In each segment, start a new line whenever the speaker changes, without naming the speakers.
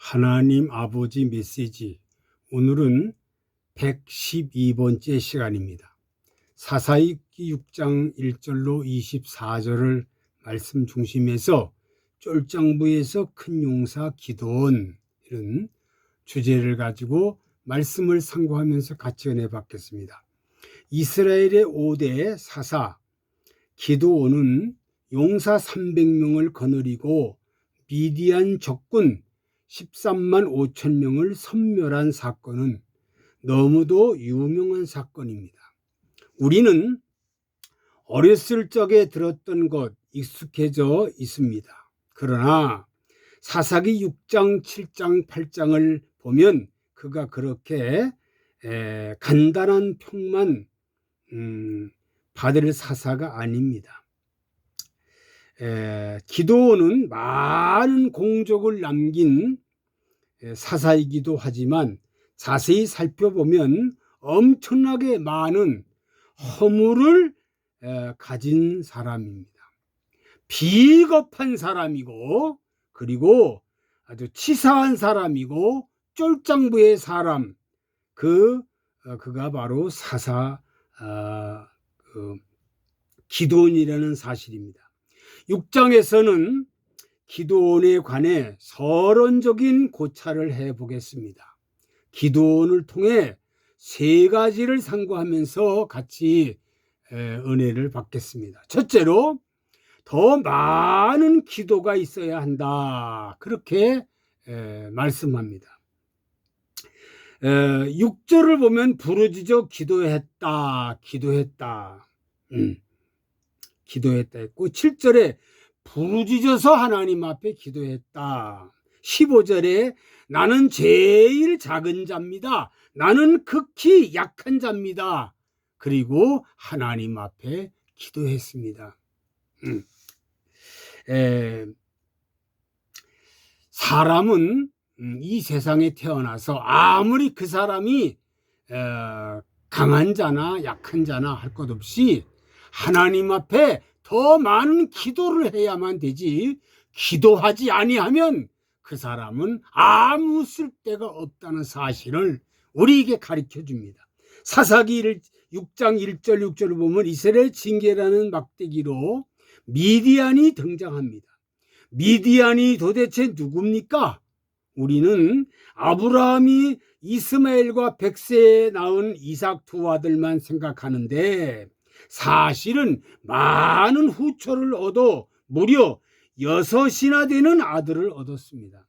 하나님 아버지 메시지, 오늘은 112번째 시간입니다. 사사기 6장 1절로 24절을 말씀 중심에서 쫄장부에서 큰 용사 기드온, 이런 주제를 가지고 말씀을 상고하면서 같이 은혜 받겠습니다. 이스라엘의 5대 사사 기드온은 용사 300명을 거느리고 미디안 적군 13만 5천 명을 섬멸한 사건은 너무도 유명한 사건입니다. 우리는 어렸을 적에 들었던 것 익숙해져 있습니다. 그러나 사사기 6장, 7장, 8장을 보면 그가 그렇게 간단한 평만 받을 사사가 아닙니다. 기드온은 많은 공적을 남긴 사사이기도 하지만 자세히 살펴보면 엄청나게 많은 허물을 가진 사람입니다. 비겁한 사람이고, 그리고 아주 치사한 사람이고, 쫄장부의 사람, 그가 바로 사사 기드온이라는 사실입니다. 6장에서는 기드온에 관해 서론적인 고찰을 해보겠습니다. 기드온을 통해 세 가지를 상고하면서 같이 은혜를 받겠습니다. 첫째로, 더 많은 기도가 있어야 한다, 그렇게 말씀합니다. 6절을 보면 부르짖어 기도했다 했고, 7절에 부르짖어서 하나님 앞에 기도했다. 15절에 나는 제일 작은 자입니다. 나는 극히 약한 자입니다. 그리고 하나님 앞에 기도했습니다. 사람은 이 세상에 태어나서 아무리 그 사람이 강한 자나 약한 자나 할 것 없이 하나님 앞에 더 많은 기도를 해야만 되지, 기도하지 아니하면 그 사람은 아무 쓸데가 없다는 사실을 우리에게 가르쳐 줍니다. 사사기 6장 1절 6절을 보면 이스라엘 징계라는 막대기로 미디안이 등장합니다. 미디안이 도대체 누굽니까? 우리는 아브라함이 이스마엘과 백세에 낳은 이삭 두 아들만 생각하는데, 사실은 많은 후초를 얻어 무려 6이나 되는 아들을 얻었습니다.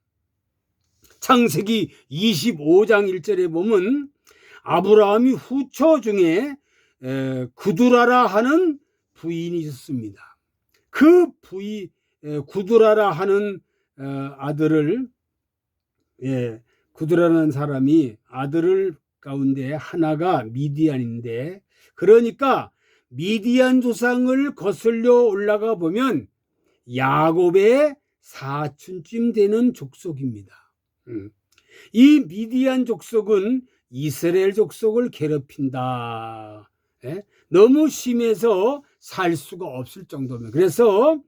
창세기 25장 1절에 보면 아브라함이 후초 중에 구두라라 하는 부인이 있었습니다. 그 구두라라 하는 구두라는 사람이 아들을 가운데 하나가 미디안인데, 그러니까 미디안 조상을 거슬려 올라가 보면 야곱의 사촌쯤 되는 족속입니다. 이 미디안 족속은 이스라엘 족속을 괴롭힌다. 너무 심해서 살 수가 없을 정도면, 그래서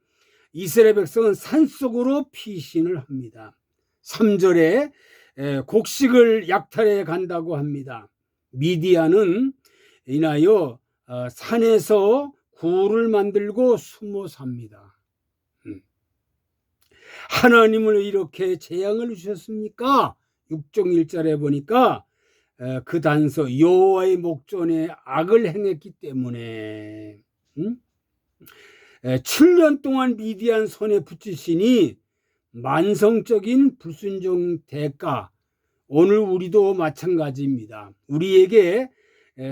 이스라엘 백성은 산속으로 피신을 합니다. 3절에 곡식을 약탈해 간다고 합니다. 미디안은 인하여 산에서 굴을 만들고 숨어 삽니다. 하나님을 이렇게 재앙을 주셨습니까? 6장 1절에 보니까 그 단서 여호와의 목전에 악을 행했기 때문에 7년 동안 미디안 손에 붙이시니 만성적인 불순종 대가, 오늘 우리도 마찬가지입니다. 우리에게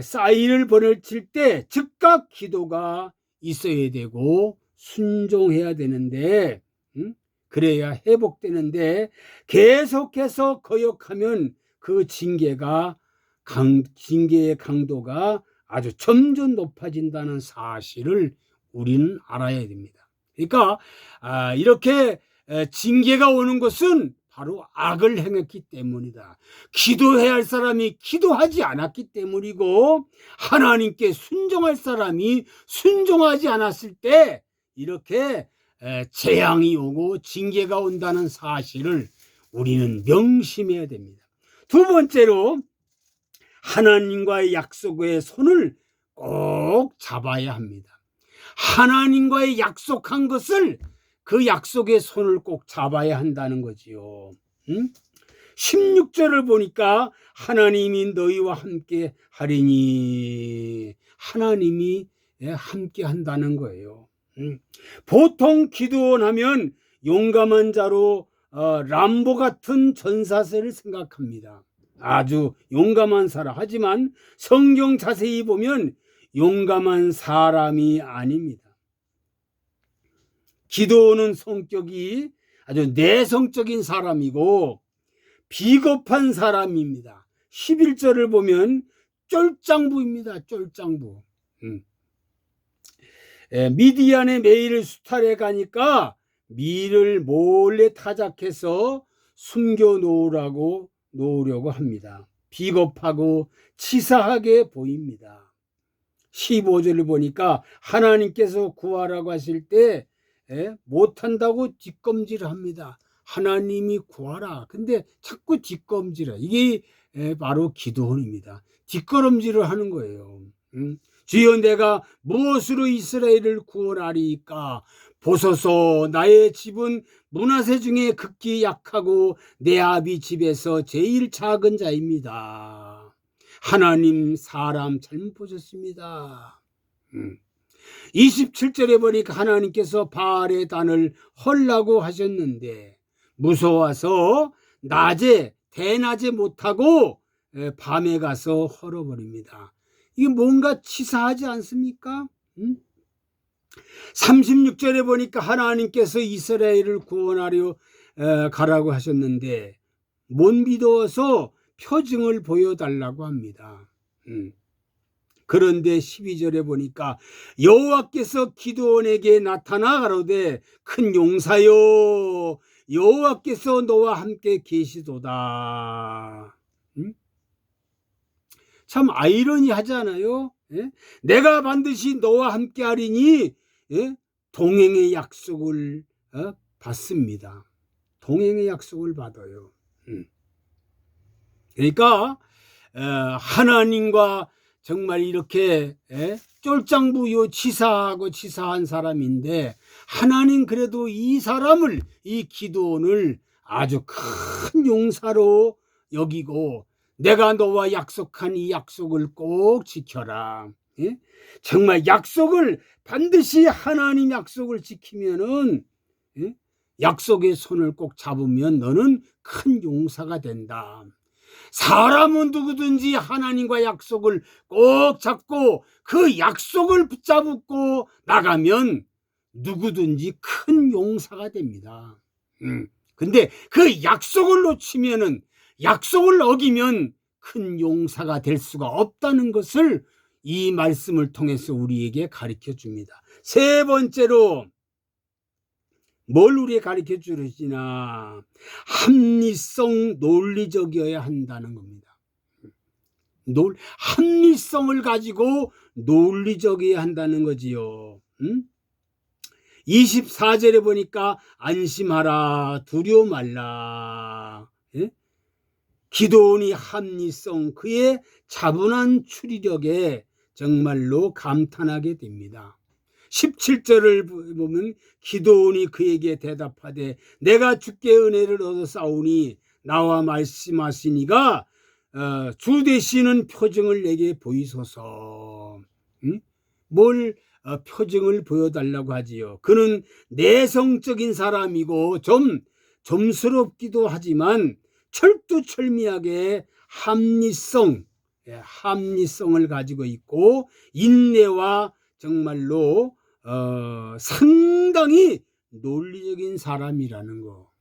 사인을 보내칠 때 즉각 기도가 있어야 되고 순종해야 되는데, 그래야 회복되는데, 계속해서 거역하면 그 징계의 강도가 아주 점점 높아진다는 사실을 우리는 알아야 됩니다. 그러니까 이렇게 징계가 오는 것은 바로 악을 행했기 때문이다. 기도해야 할 사람이 기도하지 않았기 때문이고, 하나님께 순종할 사람이 순종하지 않았을 때 이렇게 재앙이 오고 징계가 온다는 사실을 우리는 명심해야 됩니다. 두 번째로 하나님과의 약속의 손을 꼭 잡아야 합니다. 하나님과의 약속한 것을 그 약속의 손을 꼭 잡아야 한다는 거지요. 16절을 보니까 하나님이 너희와 함께 하리니, 하나님이 함께 한다는 거예요. 보통 기드온 하면 용감한 자로 람보 같은 전사세를 생각합니다. 아주 용감한 사람. 하지만 성경 자세히 보면 용감한 사람이 아닙니다. 기드온은 성격이 아주 내성적인 사람이고 비겁한 사람입니다. 11절을 보면 쫄장부입니다. 쫄장부. 미디안의 메일을 수탈해 가니까 밀을 몰래 타작해서 숨겨 놓으려고 합니다. 비겁하고 치사하게 보입니다. 15절을 보니까 하나님께서 구하라고 하실 때 못한다고 뒷검질을 합니다. 하나님이 구하라. 근데 자꾸 뒷검질을. 이게 바로 기드온입니다. 뒷걸음질을 하는 거예요. 주여 내가 무엇으로 이스라엘을 구원하리까? 보소서 나의 집은 므낫세 중에 극히 약하고 내 아비 집에서 제일 작은 자입니다. 하나님 사람 잘못 보셨습니다. 27절에 보니까 하나님께서 바알의 단을 헐라고 하셨는데 무서워서 대낮에 못하고 밤에 가서 헐어버립니다. 이게 뭔가 치사하지 않습니까? 36절에 보니까 하나님께서 이스라엘을 구원하려 가라고 하셨는데 못 믿어서 표징을 보여달라고 합니다. 그런데 12절에 보니까 여호와께서 기드온에게 나타나 가로되 큰 용사여 여호와께서 너와 함께 계시도다. 참 아이러니하잖아요. 내가 반드시 너와 함께 하리니 동행의 약속을 받습니다. 동행의 약속을 받아요. 그러니까 하나님과 정말 이렇게 쫄장부요 치사하고 치사한 사람인데 하나님 그래도 이 사람을 이 기드온을 아주 큰 용사로 여기고 내가 너와 약속한 이 약속을 꼭 지켜라. 정말 약속을 반드시 하나님 약속을 지키면은 약속의 손을 꼭 잡으면 너는 큰 용사가 된다. 사람은 누구든지 하나님과 약속을 꼭 잡고 그 약속을 붙잡고 나가면 누구든지 큰 용사가 됩니다. 근데 그 약속을 놓치면은 약속을 어기면 큰 용사가 될 수가 없다는 것을 이 말씀을 통해서 우리에게 가르쳐 줍니다. 세 번째로 뭘 우리에게 가르쳐 주시나 합리성 논리적이어야 한다는 겁니다. 합리성을 가지고 논리적이어야 한다는 거지요. 24절에 보니까 안심하라 두려워 말라. 기드온이 합리성 그의 차분한 추리력에 정말로 감탄하게 됩니다. 17절을 보면 기드온이 그에게 대답하되 내가 주께 은혜를 얻어 싸우니 나와 말씀하시니가 주 되시는 표징을 내게 보이소서. 뭘 표징을 보여달라고 하지요. 그는 내성적인 사람이고 좀 점스럽기도 하지만 철두철미하게 합리성을 가지고 있고 인내와 정말로 상당히 논리적인 사람이라는 거.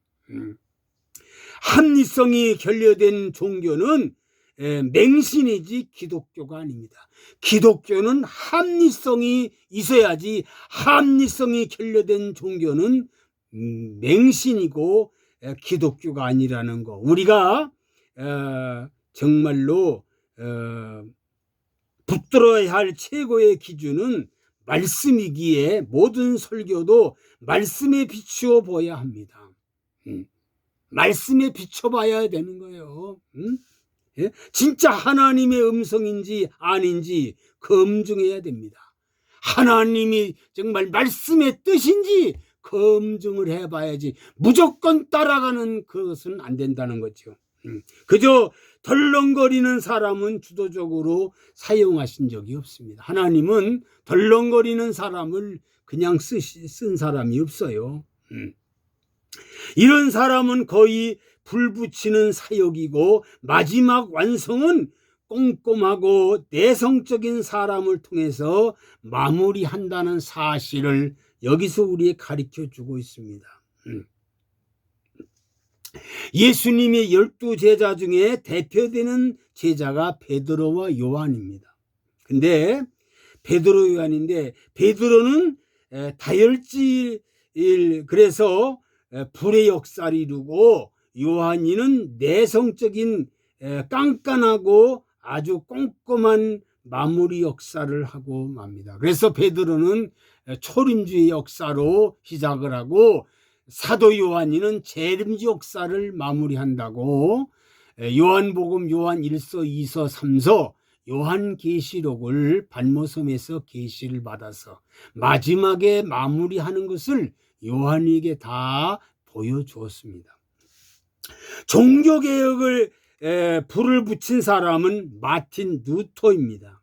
합리성이 결여된 종교는 맹신이지 기독교가 아닙니다. 기독교는 합리성이 있어야지 합리성이 결여된 종교는 맹신이고 기독교가 아니라는 거. 우리가 정말로 붙들어야 할 최고의 기준은 말씀이기에 모든 설교도 말씀에 비추어 보아야 합니다. 말씀에 비춰봐야 되는 거예요. 예? 진짜 하나님의 음성인지 아닌지 검증해야 됩니다. 하나님이 정말 말씀의 뜻인지 검증을 해봐야지 무조건 따라가는 것은 안 된다는 거죠. 그저 덜렁거리는 사람은 주도적으로 사용하신 적이 없습니다. 하나님은 덜렁거리는 사람을 그냥 쓴 사람이 없어요. 이런 사람은 거의 불 붙이는 사역이고 마지막 완성은 꼼꼼하고 내성적인 사람을 통해서 마무리한다는 사실을 여기서 우리에게 가르쳐 주고 있습니다. 예수님의 12제자 중에 대표되는 제자가 베드로와 요한입니다. 근데 베드로 요한인데 베드로는 다혈질 그래서 불의 역사를 이루고 요한이는 내성적인 깐깐하고 아주 꼼꼼한 마무리 역사를 하고 맙니다. 그래서 베드로는 초림주의 역사로 시작을 하고 사도 요한이는 재림주 역사를 마무리한다고 요한복음, 요한 1서, 2서, 3서, 요한계시록을 반모섬에서 계시를 받아서 마지막에 마무리하는 것을 요한에게 다 보여주었습니다. 종교개혁을 불을 붙인 사람은 마틴 루터입니다.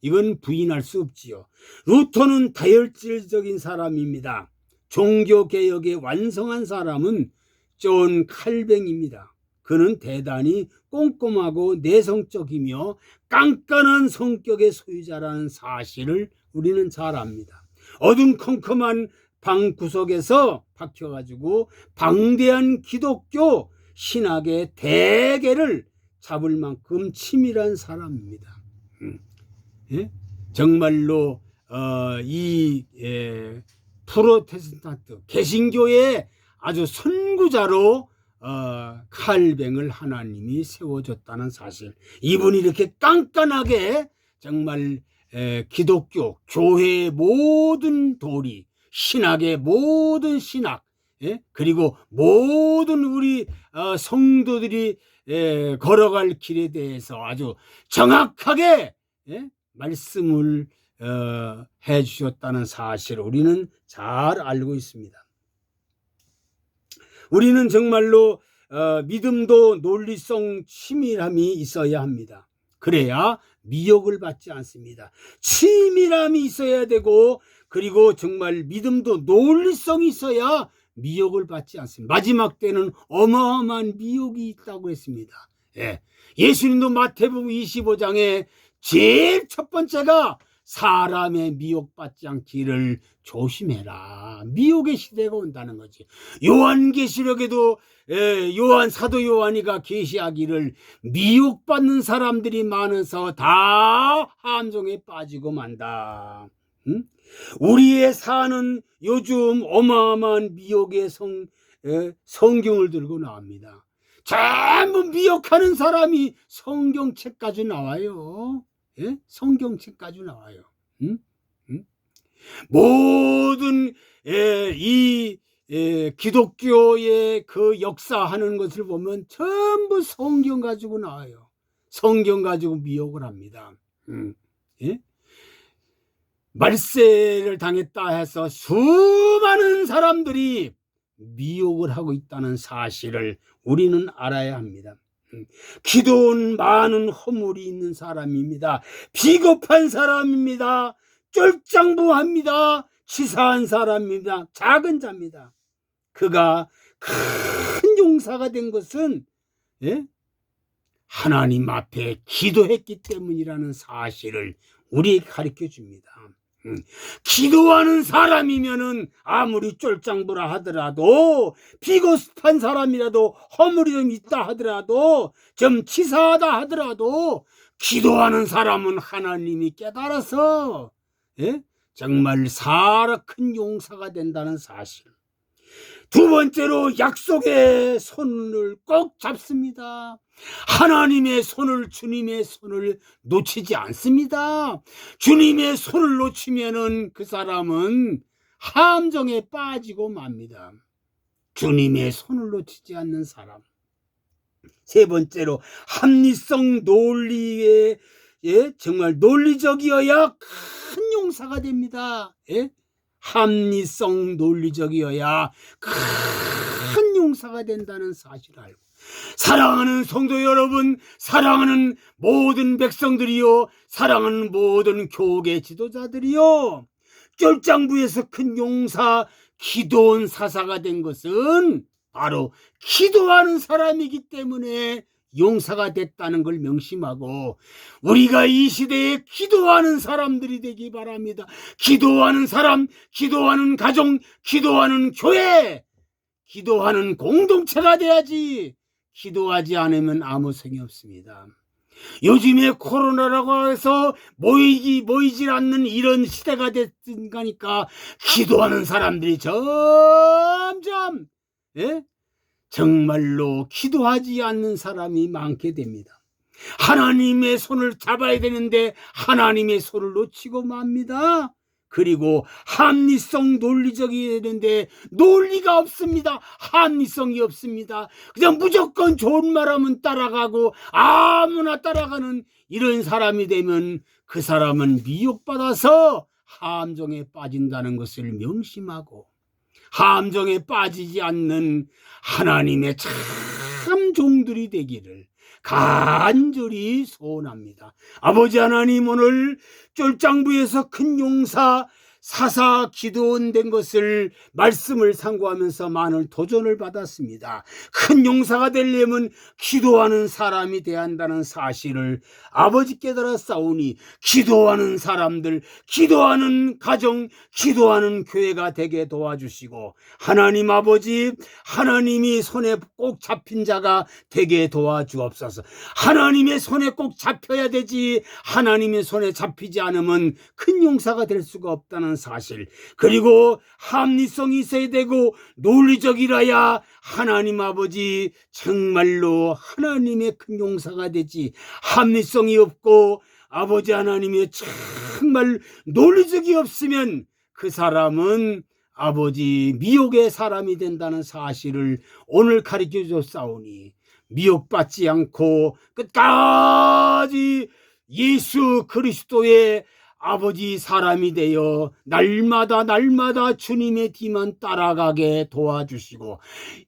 이건 부인할 수 없지요. 루터는 다혈질적인 사람입니다. 종교개혁의 완성한 사람은 존 칼뱅입니다. 그는 대단히 꼼꼼하고 내성적이며 깐깐한 성격의 소유자라는 사실을 우리는 잘 압니다. 어둠컴컴한 방 구석에서 박혀가지고 방대한 기독교 신학의 대계를 잡을 만큼 치밀한 사람입니다. 예? 정말로 이 프로테스탄트 개신교의 아주 선구자로 칼뱅을 하나님이 세워줬다는 사실, 이분이 이렇게 깐깐하게 정말 기독교 교회의 모든 도리, 신학의 모든 신학, 그리고 모든 우리 성도들이 걸어갈 길에 대해서 아주 정확하게 말씀을 해주셨다는 사실을 우리는 잘 알고 있습니다. 우리는 정말로 믿음도 논리성 치밀함이 있어야 합니다. 그래야 미혹을 받지 않습니다. 치밀함이 있어야 되고, 그리고 정말 믿음도 논리성이 있어야 미혹을 받지 않습니다. 마지막 때는 어마어마한 미혹이 있다고 했습니다. 예수님도 마태복음 25장에 제일 첫 번째가 사람의 미혹받지 않기를 조심해라. 미혹의 시대가 온다는 거지. 요한계시록에도 사도 요한이가 계시하기를 미혹받는 사람들이 많아서 다 함정에 빠지고 만다. 우리의 사는 요즘 어마어마한 미혹의 성경을 들고 나옵니다. 전부 미혹하는 사람이 성경책까지 나와요. 성경책까지 나와요. 모든 이 기독교의 그 역사하는 것을 보면 전부 성경 가지고 나와요. 성경 가지고 미혹을 합니다. 말세를 당했다 해서 수많은 사람들이 미혹을 하고 있다는 사실을 우리는 알아야 합니다. 기도는 많은 허물이 있는 사람입니다. 비겁한 사람입니다. 쫄짱부합니다. 치사한 사람입니다. 작은 자입니다. 그가 큰 용사가 된 것은 하나님 앞에 기도했기 때문이라는 사실을 우리에게 가르쳐 줍니다. 기도하는 사람이면은 아무리 쫄짱부라 하더라도, 비겁한 사람이라도, 허물이 좀 있다 하더라도, 좀 치사하다 하더라도, 기도하는 사람은 하나님이 깨달아서 정말 큰 용사가 된다는 사실. 두 번째로 약속의 손을 꼭 잡습니다. 하나님의 손을, 주님의 손을 놓치지 않습니다. 주님의 손을 놓치면은 그 사람은 함정에 빠지고 맙니다. 주님의 손을 놓치지 않는 사람. 세 번째로 합리성 논리에 정말 논리적이어야 큰 용사가 됩니다. 합리성 논리적이어야 큰 용사가 된다는 사실을 알고, 사랑하는 성도 여러분, 사랑하는 모든 백성들이요, 사랑하는 모든 교계 지도자들이요, 쫄장부에서 큰 용사 기드온 사사가 된 것은 바로 기도하는 사람이기 때문에 용사가 됐다는 걸 명심하고, 우리가 이 시대에 기도하는 사람들이 되기 바랍니다. 기도하는 사람, 기도하는 가정, 기도하는 교회, 기도하는 공동체가 돼야지, 기도하지 않으면 아무 소용이 없습니다. 요즘에 코로나라고 해서 모이질 않는 이런 시대가 됐으니까 기도하는 사람들이 점점 정말로 기도하지 않는 사람이 많게 됩니다. 하나님의 손을 잡아야 되는데 하나님의 손을 놓치고 맙니다. 그리고 합리성 논리적이 되는데 논리가 없습니다. 합리성이 없습니다. 그냥 무조건 좋은 말하면 따라가고 아무나 따라가는 이런 사람이 되면 그 사람은 미혹받아서 함정에 빠진다는 것을 명심하고, 함정에 빠지지 않는 하나님의 참 종들이 되기를 간절히 소원합니다. 아버지 하나님, 오늘 쫄장부에서 큰 용사 사사 기드온 된 것을 말씀을 상고하면서 많은 도전을 받았습니다. 큰 용사가 되려면 기도하는 사람이 돼야 한다는 사실을 아버지 깨달았사오니, 기도하는 사람들, 기도하는 가정, 기도하는 교회가 되게 도와주시고, 하나님 아버지, 하나님이 손에 꼭 잡힌 자가 되게 도와주옵소서. 하나님의 손에 꼭 잡혀야 되지, 하나님의 손에 잡히지 않으면 큰 용사가 될 수가 없다는 사실, 그리고 합리성이 있어야 되고 논리적이라야 하나님 아버지 정말로 하나님의 큰 용사가 되지, 합리성이 없고 아버지 하나님의 정말 논리적이 없으면 그 사람은 아버지 미혹의 사람이 된다는 사실을 오늘 가르쳐 줬사오니, 미혹받지 않고 끝까지 예수 그리스도의 아버지 사람이 되어 날마다 주님의 뒤만 따라가게 도와주시고,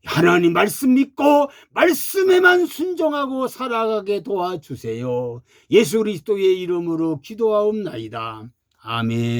하나님 말씀 믿고 말씀에만 순종하고 살아가게 도와주세요. 예수 그리스도의 이름으로 기도하옵나이다. 아멘.